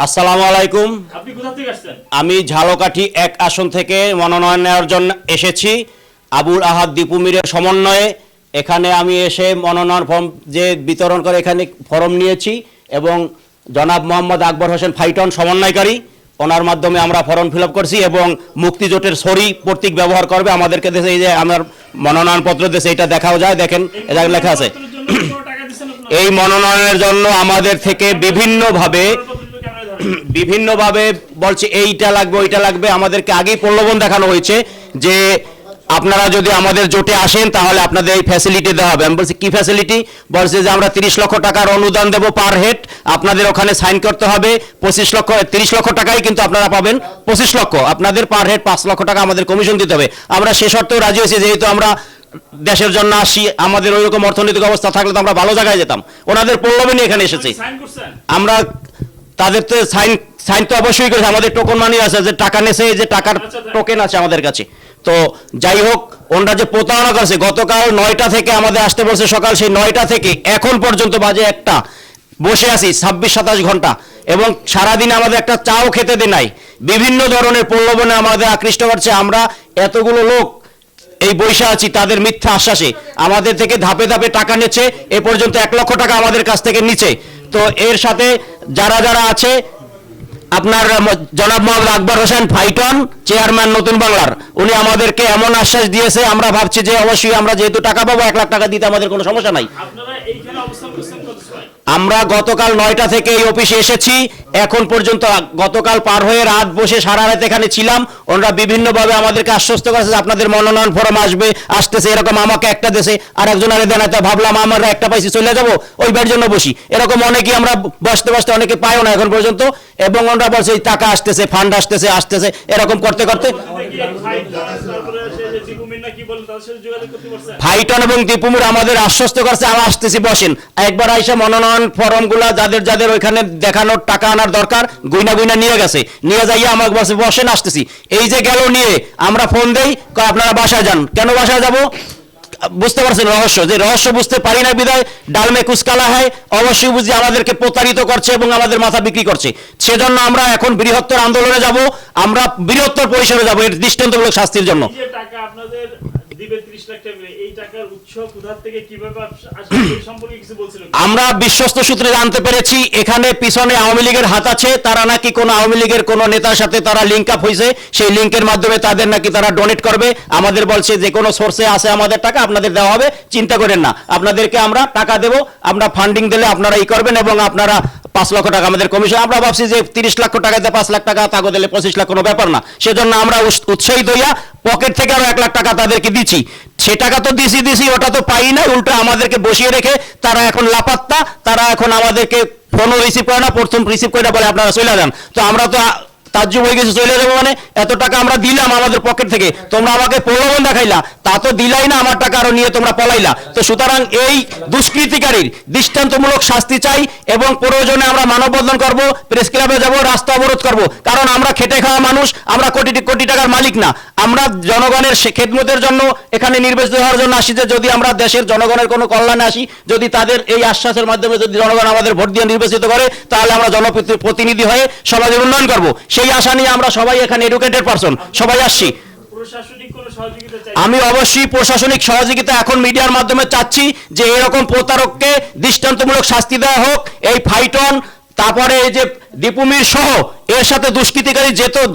আসসালামু আলাইকুম। আপনি কোথা থেকে আসছেন? আমি ঝালকাঠি 1 আসন থেকে মনোনয়ন নেওয়ার জন্য এসেছি। আবুল আহাদ দীপু মিরের সমন্বয়ে এখানে আমি এসে মনোনয়ন ফর্ম যে বিতরণ করে এখানে ফর্ম নিয়েছি এবং জনাব মোহাম্মদ আকবর হোসেন ফাইটন সমন্বয়কারী, ওনার মাধ্যমে আমরা ফর্ম ফিল আপ করছি এবং মুক্তিজোটের সরি প্রতীক ব্যবহার করবে আমাদেরকে দেশে। এই যে আমার মনোনয়নপত্র দেশে এটা দেখাও যায়, দেখেন এটা লেখা আছে। এই মনোনয়নের জন্য আমাদের থেকে বিভিন্নভাবে বলছে এইটা লাগবে ওইটা লাগবে। আমাদেরকে আগেই প্রলোভন দেখানো হয়েছে যে আপনারা যদি আমাদের জোটে আসেন তাহলে আপনাদের এই ফ্যাসিলিটি দেওয়া হবে। আমি বলছি কি ফ্যাসিলিটি? বলছে যে আমরা 30 লক্ষ টাকার অনুদান দেবো পার হেড, আপনাদের ওখানে সাইন করতে হবে 30 লক্ষ টাকাই কিন্তু আপনারা পাবেন 25 লক্ষ, আপনাদের পার হেড 5 লক্ষ টাকা আমাদের কমিশন দিতে হবে। আমরা সে শর্তেও রাজি হয়েছি, যেহেতু আমরা দেশের জন্য আসি, আমাদের ওই রকম অর্থনৈতিক অবস্থা থাকলে তো আমরা ভালো জায়গায় যেতাম। ওনাদের প্রলোভনে এখানে এসেছি আমরা। তাদের তো সাইন তো অবশ্যই করেছে, আমাদের টোকন মানি আছে, যে টাকা নেছে, যে টাকার টোকেন আছে আমাদের কাছে। তো যাই হোক, ওনারা যে প্রতারণা করছে, গতকাল 9টা থেকে আমাদের আসতে বলছে সকাল, সেই 9টা থেকে এখন পর্যন্ত বাজে 1টা, বসে আছি 26-27 ঘন্টা এবং সারাদিন আমাদের একটা চাও খেতে দেয় নাই। বিভিন্ন ধরনের প্রলোভনে আমাদের আকৃষ্ট করছে। আমরা এতগুলো লোক এই বৈশা আছি তাদের মিথ্যা আশ্বাসে আমাদের থেকে ধাপে ধাপে টাকা নিচ্ছে। এ পর্যন্ত 1 লক্ষ টাকা আমাদের কাছ থেকে নিচ্ছে। তো এর সাথে যারা যারা আছে, আপনার জনাব মোহাম্মদ আকবর হোসেন ফাইটন চেয়ারম্যান নতুন বাংলার, উনি আমাদেরকে এমন আশ্বাস দিয়েছে, আমরা ভাবছি যে অবশ্যই আমরা যেহেতু টাকা পাবো 1 লাখ টাকা দিতে আমাদের কোনো সমস্যা নাই। আমরা গতকাল 9টা থেকে এই অফিসে এসেছি, এখন পর্যন্ত গতকাল পার হয়ে রাত বসে সারা রাত এখানে ছিলাম। ওনারা বিভিন্নভাবে আমাদেরকে আশ্বস্ত করেছে যে আপনাদের মনোনয়ন ফর্ম আসতেছে, এরকম আমাকে একটা দেশে আর একজন আরে দেন, ভাবলাম আমরা একটা পাইছি চলে যাবো ওইবার জন্য বসি। এরকম অনেকেই আমরা বসতে বসতে অনেকে পাইও না এখন পর্যন্ত। এবং ওনারা বলছে টাকা আসতেছে, ফান্ড আসতেছে, এরকম করতে করতে ফাইটন এবং দীপুমির আমাদের আশ্বস্ত করছে আমরা আসতেছি, বসেন। একবার আইসা মনোনয়ন ফর্মগুলা যাদের যাদের ওইখানে দেখানোর টাকা আনার দরকার গুইনা নিয়ে গেছে, নিয়ে যাইয়া আমাকে বলছে বসেন আসতেছি। এই যে গেল নিয়ে, আমরা ফোন দেই আপনারা বাসায় যান। কেন বাসায় যাব বুঝতে পারছেন রহস্য, যে রহস্য বুঝতে পারি না বিদায় ডালমে কুচকালা হয়। অবশ্যই বুঝি আমাদেরকে প্রতারিত করছে এবং আমাদের মাথা বিক্রি করছে। সেজন্য আমরা এখন বৃহত্তর আন্দোলনে যাব, আমরা বৃহত্তর পরিসরে যাব এর দৃষ্টান্তমূলক শাস্তির জন্য। আমরা বিশ্বস্ত সূত্রে জানতে পেরেছি এখানে পিছনে আওয়ামী লীগের হাত আছে। তারা নাকি কোনো আওয়ামী লীগের কোনো নেতার সাথে তারা লিঙ্ক আপ হয়েছে, সেই লিঙ্কের মাধ্যমে তাদের নাকি তারা ডোনেট করবে। আমাদের বলছে যে কোনো সোর্সে আছে আমাদের টাকা আপনাদের দেওয়া হবে, চিন্তা করেন না, আপনাদেরকে আমরা টাকা দেব, আমরা ফান্ডিং দিলে আপনারা করবেন এবং আপনারা 5 লক্ষ টাকা আমাদের কমিশন। আমরা ভাবছি যে 30 লক্ষ টাকাতে 5 লাখ টাকা তাকে দিলে 25 লাখ কোনো ব্যাপার না। সেজন্য আমরা উৎসাহিত হইয়া পকেট থেকে আরো 1 লাখ টাকা তাদেরকে দিচ্ছি। সে টাকা তো দিছি, ওটা তো পাই না, উল্টো আমাদেরকে বসিয়ে রেখে তারা এখন লাপাত্তা। তারা এখন আমাদেরকে ফোনও রিসিভ করে না, প্রথম রিসিভ করে বলে আপনারা চলে যান। তো আমরা তো তাজ্জুব হয়ে গেছে, চলে যাবো মানে এত টাকা আমরা দিলাম আমাদের পকেট থেকে, তোমরা আমাকে প্রলোভন দেখাইলা, তা তো দিলাই না, আমার টাকা আরো নিয়ে তোমরা পলাইলা। তো সুতরাং এই দুষ্কৃতিকারীর দৃষ্টান্তমূলক শাস্তি চাই এবং প্রয়োজনে আমরা মানববন্ধন করব, প্রেস ক্লাবে যাব, রাস্তা অবরোধ করব। কারণ আমরা খেটে খাওয়া মানুষ, আমরা কোটি কোটি টাকার মালিক না। আমরা জনগণের খেদমতের জন্য এখানে নির্বাচিত হওয়ার জন্য আসি, যে যদি আমরা দেশের জনগণের কোনো কল্যাণে আসি, যদি তাদের এই আশ্বাসের মাধ্যমে যদি জনগণ আমাদের ভোট দিয়ে নির্বাচিত করে, তাহলে আমরা জনপ্রতিনিধি হয়ে সমাজের উন্নয়ন করব। সেই আশা নিয়ে আমরা সবাই এখানে এডুকেটেড পারসন সবাই আসছি। আমি অবশ্যই প্রশাসনিক সহযোগিতা এখন মিডিয়ার মাধ্যমে চাচ্ছি, যে এরকম প্রতারককে দৃষ্টান্তমূলক শাস্তি দেওয়া হোক। এই ফাইটন, তারপরে এই যে দীপুমির সহ এর সাথে দুষ্কৃতিকারী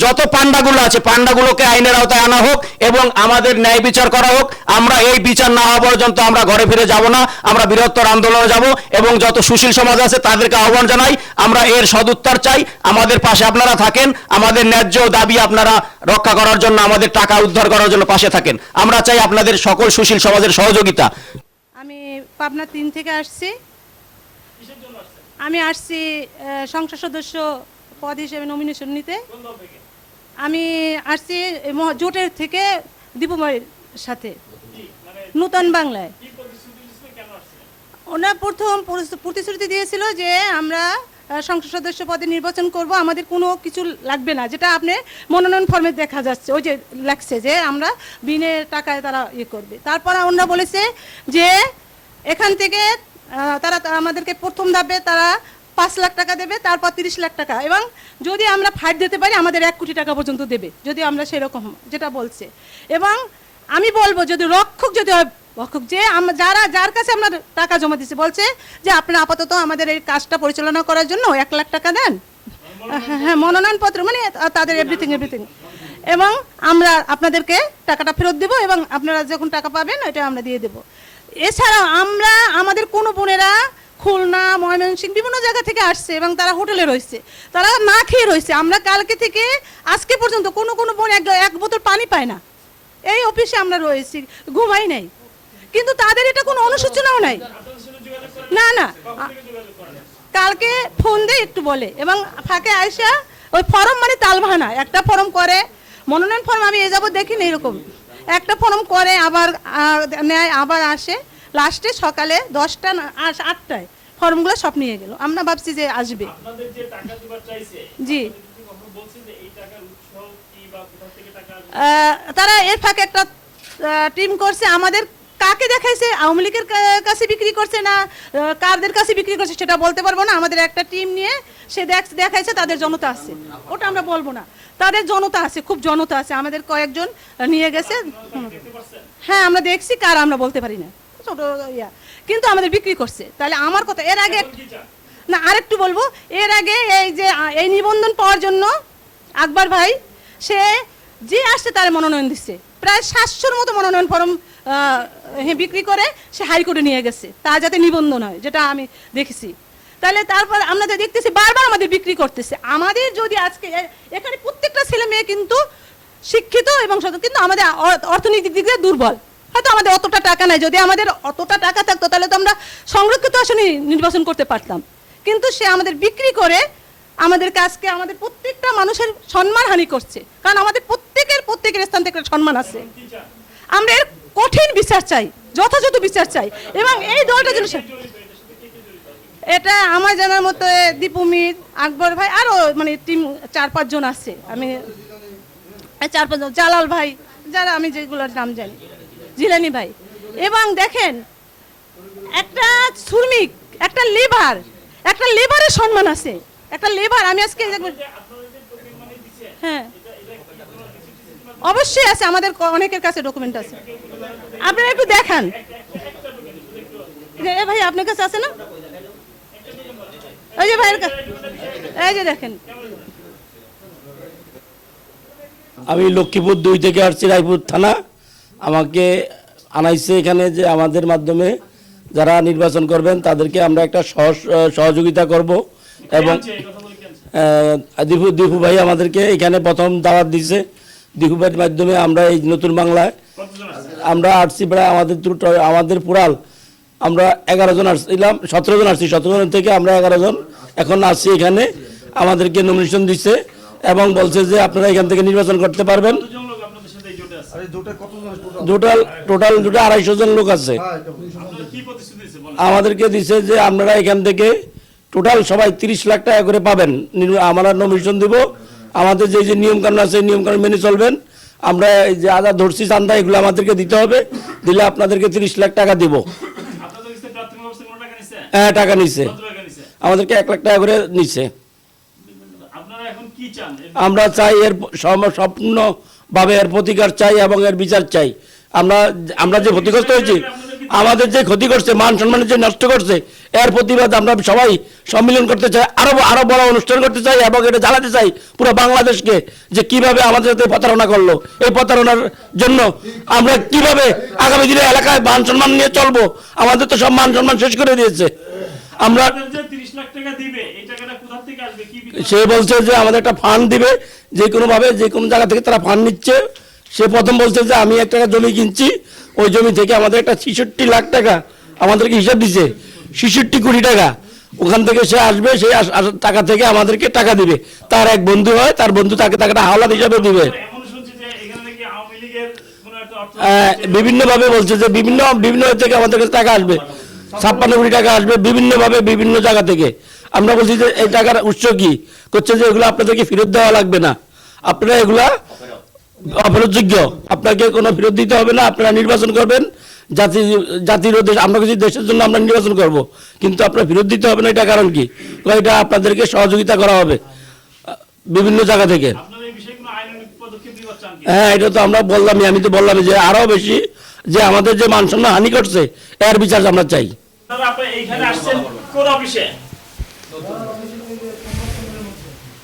যত পান্ডাগুলো আছে, পান্ডাগুলোকে আইনের আওতায় আনা হোক এবং আমাদের ন্যায় বিচার করা হোক। আমরা এই বিচার না হওয়া পর্যন্ত আমরা ঘরে ফিরে যাব না, আমরা বৃহত্তর আন্দোলনে যাব এবং যত সুশীল সমাজ আছে তাদেরকে আহ্বান জানাই, আমরা এর সদুত্তর চাই। আমাদের পাশে আপনারা থাকেন, আমাদের ন্যায্য দাবি আপনারা রক্ষা করার জন্য, আমাদের টাকা উদ্ধার করার জন্য পাশে থাকেন। আমরা চাই আপনাদের সকল সুশীল সমাজের সহযোগিতা। আমি পাবনা 3 থেকে আসছি। আমি আসছি সংসদ সদস্য পদ হিসেবে নমিনেশন নিতে। আমি আসছি জোটের থেকে দীপুময়ের সাথে নতুন বাংলায়। ওনার প্রথম প্রতিশ্রুতি দিয়েছিল যে আমরা সংসদ সদস্য পদে নির্বাচন করব, আমাদের কোনো কিছু লাগবে না, যেটা আপনি মনোনয়ন ফর্মে দেখা যাচ্ছে, ওই যে লাগছে যে আমরা বিনে টাকায় তারা করবে। তারপর ওনারা বলেছে যে এখান থেকে তারা আমাদেরকে প্রথম ধাপে তারা 5 লাখ টাকা দেবে, তারপর 30 লাখ টাকা, এবং যদি আমরা ফাইট দিতে পারি আমাদের 1 কোটি টাকা পর্যন্ত দেবে, যদি আমরা সেরকম যেটা বলছে। এবং আমি বলবো যদি রক্ষক যদি হয়, রক্ষক যে যার কাছে আমরা টাকা জমা দিচ্ছি বলছে যে আপনারা আপাতত আমাদের এই কাজটা পরিচালনা করার জন্য 1 লাখ টাকা দেন, হ্যাঁ মনোনয়নপত্র মানে তাদের এভরিথিং, এবং আমরা আপনাদেরকে টাকাটা ফেরত দেবো এবং আপনারা যখন টাকা পাবেন ওইটা আমরা দিয়ে দেবো। এছাড়াও আমরা আমাদের কোনো বোনেরা খুলনা, ময়মনসিংহ বিভিন্ন জায়গা থেকে আসছে এবং তারা হোটেলে রয়েছে, তারা না খেয়ে রয়েছে। আমরা কালকে থেকে আজকে পর্যন্ত কোনো বোন এক বোতল পানি পায় না। এই অফিসে আমরা রয়েছি, ঘুমাই নাই, কিন্তু তাদের এটা কোনো অনুসূচনাও নাই। না কালকে ফোন দিয়ে একটু বলে এবং ফাঁকে আয়সা ওই ফর্ম মানে তালভানা একটা ফর্ম করে, মনোনয়ন ফর্ম আমি এ যাবো দেখিনি এরকম একটা ফর্ম করে, আবার নেয়, আবার আসে, লাস্টে সকালে 10টা না 8টায় ফর্মগুলো সব নিয়ে গেল। আমরা ভাবছি যে আসবে। জি তারা এর ফাঁকে একটা টিম করছে, আমাদের কাকে দেখাইছে, আওয়ামী লীগের কাছে বিক্রি করছে না কারদের কাছে বিক্রি করছে সেটা বলতে পারবো না। আমাদের একটা টিম নিয়ে সে দেখাইছে তাদের জনতা আছে, ওটা আমরা বলবো না, তাদের জনতা আছে, খুব জনতা আছে, আমাদের কয়েকজন নিয়ে গেছে। হ্যাঁ আমরা দেখছি, কার আমরা বলতে পারি না, ছোট ইয়া, কিন্তু আমাদের বিক্রি করছে। তাহলে আমার কথা এর আগে না আরেকটু বলবো, এর আগে এই যে এই নিবন্ধন পাওয়ার জন্য আকবর ভাই সে যে আসছে তার মনোনয়ন দিচ্ছে, প্রায় 700-র মতো মনোনয়ন ফর্ম বিক্রি করে সে হাইকোর্টে নিয়ে গেছে, তা যাতে নিবন্ধন হয়, যেটা আমি দেখেছি। তাহলে তারপর আমরা যে দেখতেছি বারবার আমাদের বিক্রি করতেছে। আমাদের যদি আজকে এখানে প্রত্যেকটা ছেলে মেয়ে কিন্তু শিক্ষিত এবং কিন্তু আমাদের অর্থনৈতিক দিক দিয়ে দুর্বল, হয়তো আমাদের অতটা টাকা নাই। যদি আমাদের অতটা টাকা থাকতো তাহলে তো আমরা সংরক্ষিত আসনে নির্বাচন করতে পারতাম, কিন্তু সে আমাদের বিক্রি করে আমাদের কাজকে আমাদের প্রত্যেকটা মানুষের সম্মানহানি করছে। কারণ আমাদের প্রত্যেকের স্থান থেকে সম্মান আছে। আমরা এর কঠিন বিচার চাই, যথাযথ বিচার চাই, এবং এই দলটা যেন এটা আমার জানার মতো দীপু মির, আকবর ভাই, আরো মানে টিম 4-5 জন আছে, আমি 4-5 জন, জালাল ভাই, যারা আমি যেগুলোর নাম জানি, জিলানি ভাই। এবং দেখেন একটা শ্রমিক, একটা লেবারের সম্মান আছে, একটা লেবার। আমি আজকে হ্যাঁ অবশ্যই আছে, আমাদের অনেকের কাছে ডকুমেন্ট আছে, আপনারা একটু দেখান। ভাই আপনার কাছে আছে না? এই যে ভাইয়ের কাছে, এই যে দেখেন। আমি লক্ষ্মীপুর 2 থেকে আসছি, রায়পুর থানা। আমাকে আনাইছে এখানে যে আমাদের মাধ্যমে যারা নির্বাচন করবেন তাদেরকে আমরা একটা সহযোগিতা করব, এবং দীপু ভাই আমাদেরকে এখানে প্রথম দাওয়াত দিছে। দীপু ভাইয়ের মাধ্যমে আমরা এই নতুন বাংলায় আমরা আসছি, প্রায় আমাদের পুরাল আমরা 11 জন আসছিলাম, 17 জন আসছি, 17 জন থেকে আমরা 11 জন এখন আসছি এখানে। আমাদেরকে নমিনেশন দিচ্ছে এবং বলছে যে আপনারা এখান থেকে নির্বাচন করতে পারবেন। টোটাল 250 জন লোক আছে। আমাদেরকে দিছে যে আপনারা এখান থেকে টোটাল সবাই 30 লাখ টাকা করে পাবেন, আমরা নমিনেশন দিব। আমাদের যে নিয়ম কানুন আছে নিয়ম কানুন মেনে চলবেন। আমরা এই যে আদা ধরছি চান্দা এগুলো আমাদেরকে দিতে হবে, দিলে আপনাদেরকে 30 লাখ টাকা দিব। হ্যাঁ টাকা নিচ্ছে, আমাদেরকে 1 লাখ টাকা করে নিচ্ছে। আমরা চাই এর সম্পূর্ণভাবে এর প্রতিকার চাই এবং এর বিচার চাই। আমরা যে ক্ষতিগ্রস্ত হয়েছি, আমাদের যে ক্ষতি করছে, মান সম্মানের যে নষ্ট করছে, এর প্রতিবাদ আমরা সবাই সম্মিলন করতে চাই, আরো বড় অনুষ্ঠান করতে চাই এবং এটা জানাতে চাই পুরো বাংলাদেশকে যে কিভাবে আমাদের সাথে প্রতারণা করলো। এই প্রতারণার জন্য আমরা কিভাবে আগামী দিনে এলাকায় মান সম্মান নিয়ে চলবো, আমাদের তো সব মান সম্মান শেষ করে দিয়েছে। আমরা সে বলছে যে আমাদের একটা ফান্ড দিবে, যে কোনো ভাবে যে কোনো জায়গা থেকে তারা ফান্ড নিচ্ছে। সে প্রথম বলছে যে আমি 1 টাকা জমি কিনছি, ওই জমি থেকে আমাদের একটা 66 লাখ টাকা আমাদেরকে হিসাব দিছে, 66 কোটি টাকা। ওখান থেকে সে আসবে, সেই টাকা থেকে আমাদেরকে টাকা দিবে। তার এক বন্ধু হয়, তার বন্ধু তাকে টাকাটা হাওলাত হিসাবে দিবে। বিভিন্নভাবে বলছে যে বিভিন্ন থেকে আমাদের কাছে টাকা আসবে, 56 কোটি টাকা আসবে বিভিন্নভাবে বিভিন্ন জায়গা থেকে। আমরা বলছি যে এই টাকার উৎস কি, করছে যে এগুলো আপনাদেরকে ফেরত দেওয়া লাগবে না, আপনারা এগুলা অফেরতযোগ্য, আপনাকে কোনো ফেরত দিতে হবে না, আপনারা নির্বাচন করবেন জাতির দেশ, আমরা কিছু দেশের জন্য আমরা নির্বাচন করব, কিন্তু আপনার ফেরত দিতে হবে না, এটা কারণ কি? এটা আপনাদেরকে সহযোগিতা করা হবে বিভিন্ন জায়গা থেকে। আপনারা এই বিষয়ে কোনো আইনানুগ পদক্ষেপ নিতে চান কি? হ্যাঁ, এটা তো আমরা বললামই, আমি তো বললাম যে আরো বেশি যে আমাদের যে মান সম্মান হানি করছে এর বিচার আমরা চাই। আপনারা এইখানে আসছেন কোন অফিসে?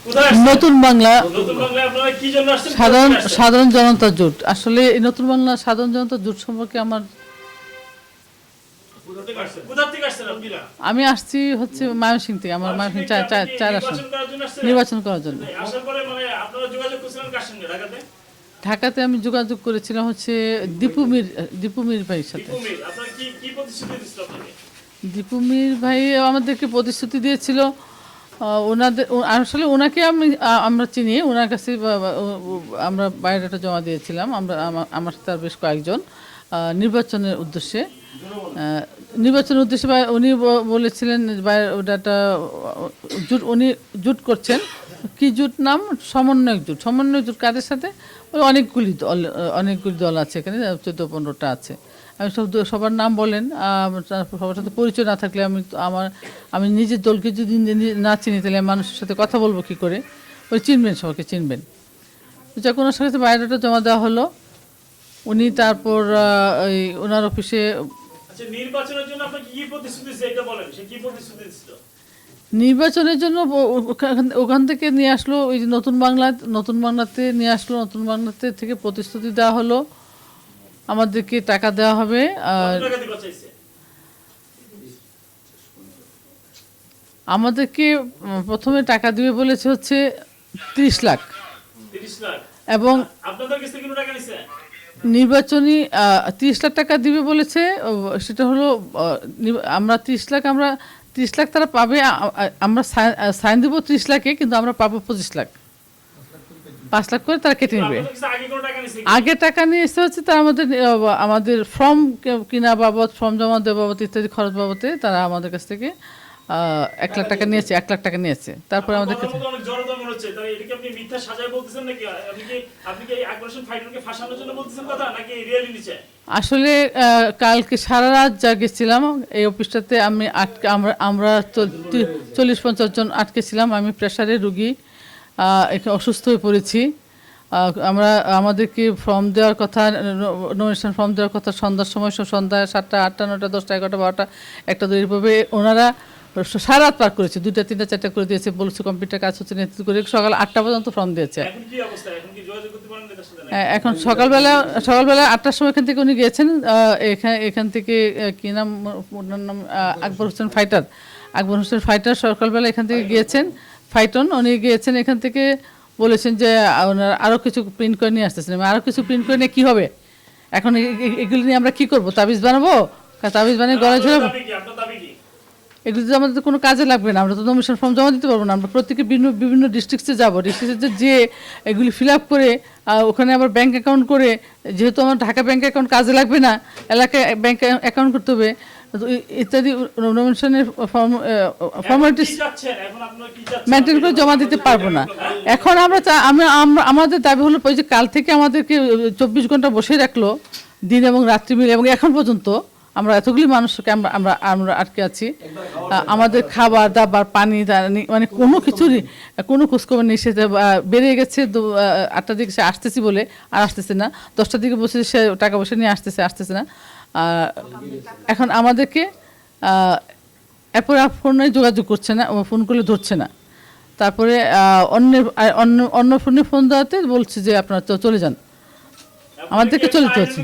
কোথায় আসছেন? নতুন বাংলা নতুন বাংলায় আপনারা কি জন্য আসছেন? সাধারণ জনতা জোট। আসলে এই নতুন বাংলা সাধারণ জনতা জোট সম্পর্কে কোথা থেকে আসছেন আপনারা? আমি আসছি হচ্ছে ময়মনসিংহ থেকে। আমার ময়মনসিংহ চার আসন নির্বাচন করার জন্য আসছেন? নির্বাচন করার জন্য। আসার পরে মানে আপনারা যোগাযোগ করছিলেন কার সঙ্গে ঢাকাতে? ঢাকাতে আমি যোগাযোগ করেছিলাম হচ্ছে দীপু মির ভাইয়ের সাথে। কুমির, আপনারা কি কি প্রতিশ্রুতি দিচ্ছিল আপনাকে? দীপু মির ভাই আমাদেরকে প্রতিশ্রুতি দিয়েছিল, ওনাদের আসলে ওনাকে আমরা চিনি, ওনার কাছে আমরা বায়োডাটা জমা দিয়েছিলাম। আমার সাথে আর বেশ কয়েকজন নির্বাচনের উদ্দেশ্যে বা উনি বলেছিলেন বায়োডাটা উনি জুট করছেন। কি জুট নাম? সমন্বয়ক জুট কাদের সাথে? ওই অনেকগুলি দল আছে এখানে, 14-15টা আছে। আমি সবার নাম বলেন, সবার সাথে পরিচয় না থাকলে আমি নিজের দলকে যদি না চিনি তাহলে মানুষের সাথে কথা বলবো কি করে? ওই চিনবেন, সবাইকে চিনবেন। যখন ওনার সাথে বায়োডাটা জমা দেওয়া হলো, উনি তারপর ওনার অফিসে আচ্ছা, নির্বাচনের জন্য আপনাকে কি প্রতিশ্রুতি দিয়েছে এটা বলেন, সে কি প্রতিশ্রুতি দিয়েছিল? নির্বাচনের জন্য ওখান থেকে নিয়ে আসলো, ওই যে নতুন বাংলাতে নিয়ে আসলো। নতুন বাংলাতে থেকে প্রতিশ্রুতি দেওয়া হলো আমাদেরকে টাকা দেওয়া হবে। আর কত টাকা দিতে চাইছে? আমাদেরকে প্রথমে টাকা দিবে বলেছে হচ্ছে 30 লাখ, 30 লাখ। এবং আপনাদের কাছ থেকে কোনো টাকা নিছে? নির্বাচনী 30 লাখ টাকা দিবে বলেছে। সেটা হলো আমরা 30 লাখ তারা পাবে। আমরা সাইন দেবো 30 লাখে, কিন্তু আমরা পাবো 25 লাখ, 5 লাখ করে তারা কেটে নেবে। আপনাদের কাছে আগে কোনো টাকা নিছে? আগে টাকা নিয়ে এসে হচ্ছে তারা আমাদের ফর্ম কিনা বাবদ, ফর্ম জমা দেওয়া বাবদ ইত্যাদি খরচ বাবদে তারা আমাদের কাছ থেকে 1 লাখ টাকা নিয়েছে। 1 লাখ টাকা নিয়েছে। তারপরে আমাদের কাছে অনেক জড়তা মনে হচ্ছে। তাই এটা কি আপনি মিথ্যা সাজায় বলতেছেন নাকি? আপনি কি আগ্রাসন ফাইটারকে ফাঁসানোর জন্য বলতেছেন কথা, নাকি রিয়েলি নিছে? আসলে কালকে সারা রাত জাগেছিলাম এই অফিসটাতে। আমরা 40-50 জন আটকে ছিলাম। আমি প্রেশারের রুগী, এখানে অসুস্থ হয়ে পড়েছি। আমাদেরকে ফর্ম দেওয়ার কথা, নমিনেশন ফর্ম দেওয়ার কথা সন্ধ্যার সময়, সন্ধ্যা 7টা, 8টা, 9টা, 10টা, 11টা, 12টা, 1টা, 2 এভাবে ওনারা সারা রাত পার করেছে। 2টা, 3টা, 4টা করে দিয়েছে, বলছে কম্পিউটার কাজ হচ্ছে নেতৃত্ব করে সকাল 8টা পর্যন্ত ফর্ম দিয়েছে। এখন কি অবস্থা? এখন কি যোগাযোগ করতে পারেন এদের সাথে? এখন সকালবেলা 8টার সময় এখান থেকে উনি গিয়েছেন। এখান থেকে কি নাম, ওনার নাম আকবর হোসেন ফাইটার। সকালবেলা এখান থেকে গিয়েছেন, ফাইটন উনি গিয়েছেন। এখান থেকে বলেছেন যে ওনার আরও কিছু প্রিন্ট করে নিয়ে আসতেছেন। আরও কিছু প্রিন্ট করে নিয়ে কী হবে? এখন এগুলি নিয়ে আমরা কী করবো? তাবিজ বানাবো? তাবিজ বানিয়ে গলায় ঝোলাবো? আপনার দাবি কি? এগুলো তো আমাদের কোনো কাজে লাগবে না। আমরা তো নমিনেশন ফর্ম জমা দিতে পারবো না। আমরা প্রত্যেকে বিভিন্ন ডিস্ট্রিক্টে যাবো। ডিস্ট্রিক্টে যে এগুলি ফিল আপ করে ওখানে আবার ব্যাঙ্ক অ্যাকাউন্ট করে, যেহেতু আমার ঢাকা ব্যাঙ্ক অ্যাকাউন্ট কাজে লাগবে না, এলাকায় ব্যাঙ্ক অ্যাকাউন্ট করতে হবে ইত্যাদি, নমিনেশনের ফর্মালিটিস মেনটেন করে জমা দিতে পারবো না। এখন আমাদের দাবি হলো যে কাল থেকে আমাদেরকে 24 ঘন্টা বসে রাখলো, দিন এবং রাত্রি মিলে, এবং এখন পর্যন্ত আমরা এতগুলি মানুষকে আমরা আটকে আছি। আমাদের খাবার দাবার, পানি, মানে কোনো কিছুরই কোনো খোঁজখবর নেই। সে বেড়ে গেছে 8টার দিকে সে আসতেছি বলে আর আসতেছে না, 10টার দিকে বসে সে টাকা পয়সা নিয়ে আসতেছে না। এখন আমাদেরকে এরপর ফোনে যোগাযোগ করছে না, ফোন করলে ধরছে না। তারপরে অন্য ফোনে ফোন দেওয়াতে বলছে যে আপনারা চলে যান। আমাদেরকে চলতে হচ্ছে।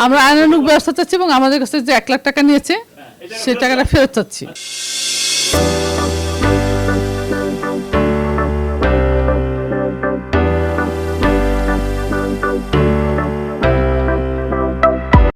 আমরা আইনানুগ ব্যবস্থা চাচ্ছি, এবং আমাদের কাছে যে 1 লাখ টাকা নিয়েছে সেই টাকাটা ফেরত চাচ্ছি।